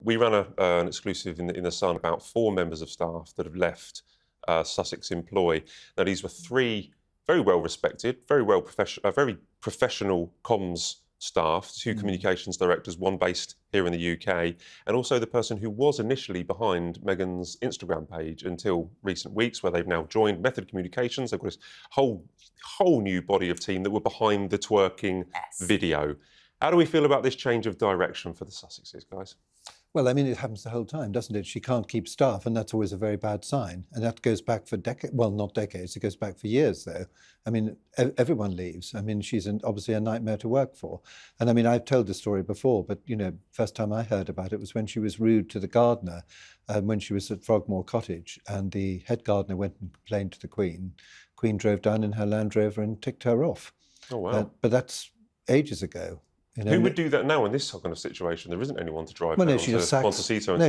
We ran an exclusive in the Sun about 4 members of staff that have left Sussex employ. Now, these were 3 very well-respected, very professional comms staff, 2 communications directors, 1 based here in the UK, and also the person who was initially behind Meghan's Instagram page until recent weeks, where they've now joined Method Communications. They've got this whole new body of team that were behind the twerking video. How do we feel about this change of direction for the Sussexes, guys? Well, I mean, it happens the whole time, doesn't it? She can't keep staff, and that's always a very bad sign. And that goes back for decades. Well, not decades. It goes back for years, though. I mean, everyone leaves. I mean, she's obviously a nightmare to work for. And I mean, I've told this story before, but, you know, first time I heard about it was when she was rude to the gardener when she was at Frogmore Cottage, and the head gardener went and complained to the Queen. Queen drove down in her Land Rover and ticked her off. Oh, wow. But that's ages ago. You know, who would do that now in this kind of situation? There isn't anyone to drive well, down no,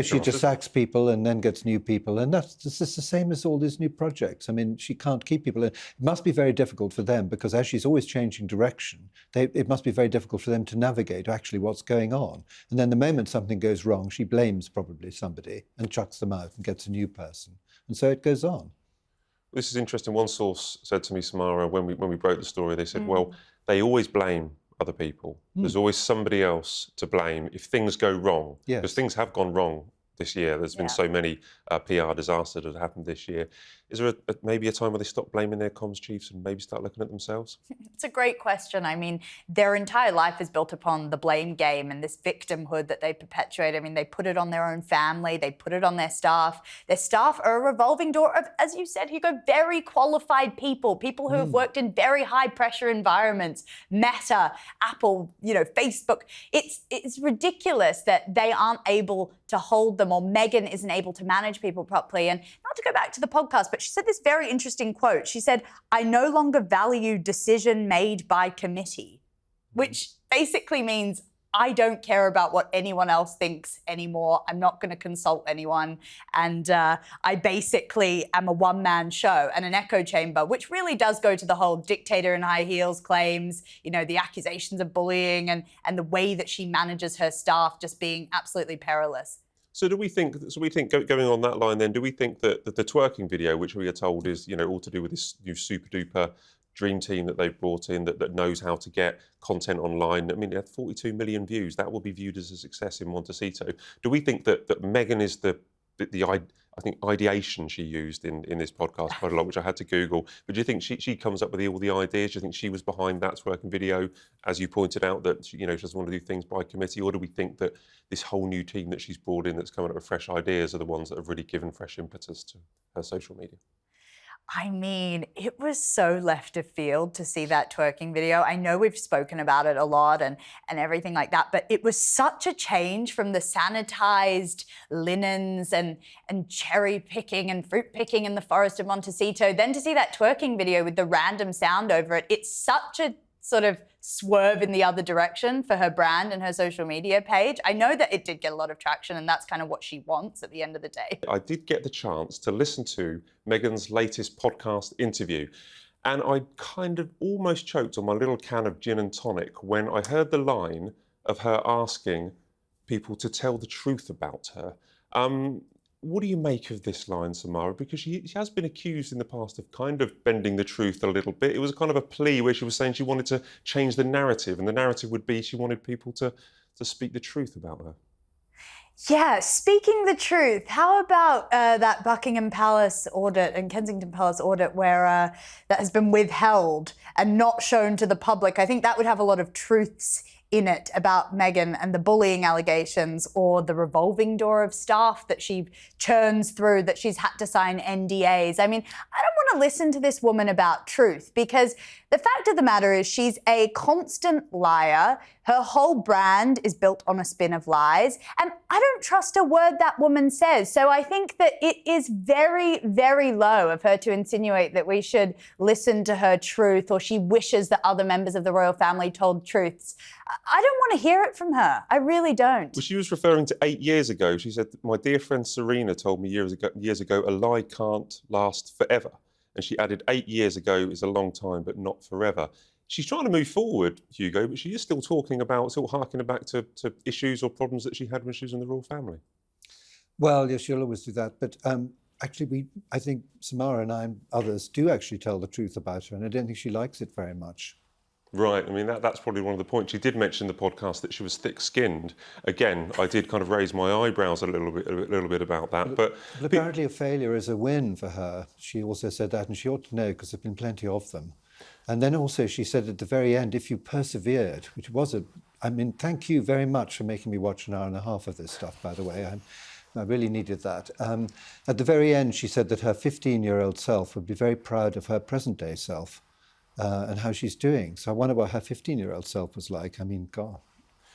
she just sacks people and then gets new people, and that's just the same as all these new projects. I mean, she can't keep people. It must be very difficult for them because as she's always changing direction, it must be very difficult for them to navigate actually what's going on. And then the moment something goes wrong, she blames probably somebody and chucks them out and gets a new person, and so it goes on. This is interesting. One source said to me, Samara, when we broke the story, they said, well, they always blame other people. There's always somebody else to blame if things go wrong. Yes. Because things have gone wrong this year. There's been so many PR disasters that have happened this year. Is there maybe a time where they stop blaming their comms chiefs and maybe start looking at themselves? It's a great question. I mean, their entire life is built upon the blame game and this victimhood that they perpetuate. I mean, they put it on their own family. They put it on their staff. Their staff are a revolving door of, as you said, Hugo, very qualified people who have worked in very high pressure environments, Meta, Apple, you know, Facebook. It's ridiculous that they aren't able to hold them, or Meghan isn't able to manage people properly. And not to go back to the podcast, but she said this very interesting quote. She said, "I no longer value decision made by committee," which basically means I don't care about what anyone else thinks anymore. I'm not going to consult anyone. And I basically am a one-man show and an echo chamber, which really does go to the whole dictator in high heels claims, you know, the accusations of bullying and the way that she manages her staff just being absolutely perilous. So we think going on that line then, do we think that the twerking video, which we are told is, you know, all to do with this new super duper dream team that they've brought in that knows how to get content online. I mean, it had 42 million views. That will be viewed as a success in Montecito. Do we think that Meghan is the I think ideation she used in this podcast quite a lot, which I had to Google. But do you think she comes up with all the ideas? Do you think she was behind that twerking video, as you pointed out, that you know she doesn't want to do things by committee, or do we think that this whole new team that she's brought in that's coming up with fresh ideas are the ones that have really given fresh impetus to her social media? I mean, it was so left of field to see that twerking video. I know we've spoken about it a lot and everything like that, but it was such a change from the sanitized linens and cherry picking and fruit picking in the forest of Montecito. Then to see that twerking video with the random sound over it, it's such a sort of swerve in the other direction for her brand and her social media page. I know that it did get a lot of traction, and that's kind of what she wants at the end of the day. I did get the chance to listen to Meghan's latest podcast interview, and I kind of almost choked on my little can of gin and tonic when I heard the line of her asking people to tell the truth about her. What do you make of this line, Samara? Because she has been accused in the past of kind of bending the truth a little bit. It was kind of a plea where she was saying she wanted to change the narrative, and the narrative would be she wanted people to speak the truth about her. Yeah, speaking the truth, how about that Buckingham Palace audit and Kensington Palace audit where that has been withheld and not shown to the public? I think that would have a lot of truths in it about Meghan and the bullying allegations, or the revolving door of staff that she churns through, that she's had to sign NDAs. I mean, I don't want to listen to this woman about truth, because the fact of the matter is she's a constant liar. Her whole brand is built on a spin of lies, and I don't trust a word that woman says. So I think that it is very, very low of her to insinuate that we should listen to her truth, or she wishes that other members of the royal family told truths. I don't want to hear it from her. I really don't. Well, she was referring to 8 years ago. She said, "My dear friend Serena told me years ago, a lie can't last forever." And she added, 8 years ago is a long time, but not forever. she's trying to move forward, Hugo, but she is still talking about, still harking back to issues or problems that she had when she was in the royal family. Well, yes, she'll always do that. But actually, I think Samara and I and others do actually tell the truth about her, and I don't think she likes it very much. Right. I mean, that's probably one of the points. She did mention in the podcast that she was thick-skinned. Again, I did kind of raise my eyebrows a little bit about that. But apparently, a failure is a win for her. She also said that, and she ought to know because there've been plenty of them. And then also she said at the very end, if you persevered, which was I mean, thank you very much for making me watch an hour and a half of this stuff, by the way. I really needed that. At the very end, she said that her 15-year-old self would be very proud of her present-day self and how she's doing. So I wonder what her 15-year-old self was like. I mean, God.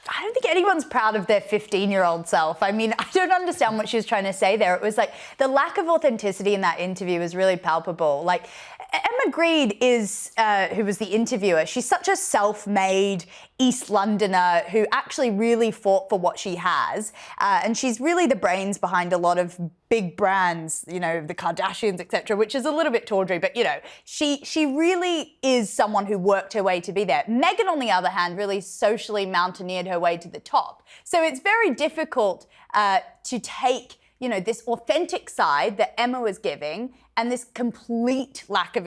I don't think anyone's proud of their 15-year-old self. I mean, I don't understand what she was trying to say there. It was like the lack of authenticity in that interview was really palpable. Like, Emma Grede is, who was the interviewer, she's such a self-made East Londoner who actually really fought for what she has. And she's really the brains behind a lot of big brands, you know, the Kardashians, etc., which is a little bit tawdry, but, you know, she really is someone who worked her way to be there. Meghan, on the other hand, really socially mountaineered her way to the top. So it's very difficult to take, you know, this authentic side that Emma was giving and this complete lack of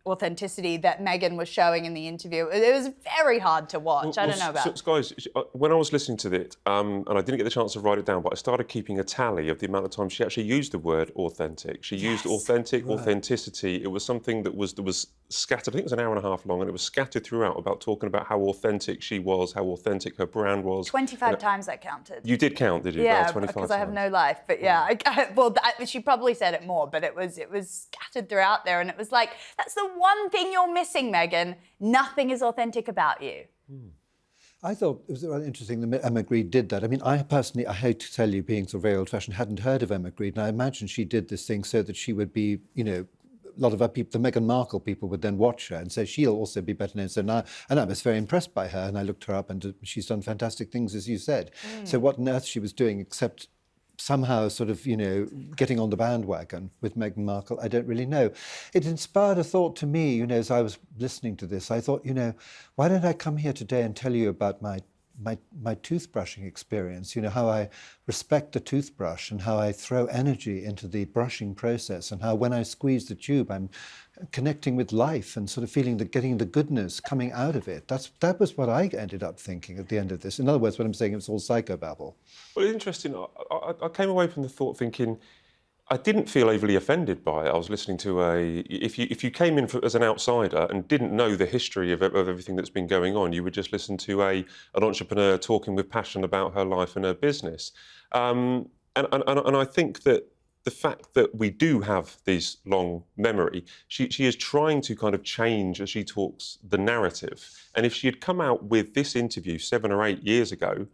authenticity that Meghan was showing in the interview. It was very hard to watch. I don't know about... So, guys, when I was listening to it, and I didn't get the chance to write it down, but I started keeping a tally of the amount of times she actually used the word authentic. She used authentic, authenticity. It was something that was scattered. I think it was an hour and a half long, and it was scattered throughout about talking about how authentic she was, how authentic her brand was. 25 times I counted. You did count, did you? Yeah, 25 because I have times. no life. But yeah, she probably said it more, but it was scattered throughout there, and it was like, that's the one thing you're missing, Meghan. Nothing is authentic about you. I thought it was rather interesting that Emma Grede did that. I mean, I personally, I hate to tell you, being so very old-fashioned, hadn't heard of Emma Grede, and I imagine she did this thing so that she would be, you know, a lot of our people, the Meghan Markle people, would then watch her and say she'll also be better known. So now, and I was very impressed by her, and I looked her up, and she's done fantastic things, as you said. So what on earth she was doing, except somehow sort of, you know, getting on the bandwagon with Meghan Markle, I don't really know. It inspired a thought to me, you know, as I was listening to this. I thought, you know, why don't I come here today and tell you about my toothbrushing experience, you know, how I respect the toothbrush and how I throw energy into the brushing process, and how when I squeeze the tube, I'm connecting with life and sort of feeling getting the goodness coming out of it. That was what I ended up thinking at the end of this. In other words, what I'm saying, it was all psychobabble. Well, it's interesting. I came away from the thought thinking, I didn't feel overly offended by it. I was listening to if you came in as an outsider and didn't know the history of everything that's been going on, you would just listen to an entrepreneur talking with passion about her life and her business. And I think that the fact that we do have this long memory, she is trying to kind of change, as she talks, the narrative. And if she had come out with this interview 7 or 8 years ago,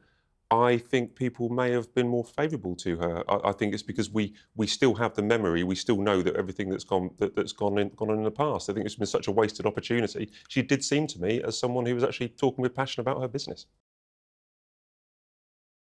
I think people may have been more favourable to her. I think it's because we still have the memory. We still know that everything that's gone on in the past. I think it's been such a wasted opportunity. She did seem to me as someone who was actually talking with passion about her business.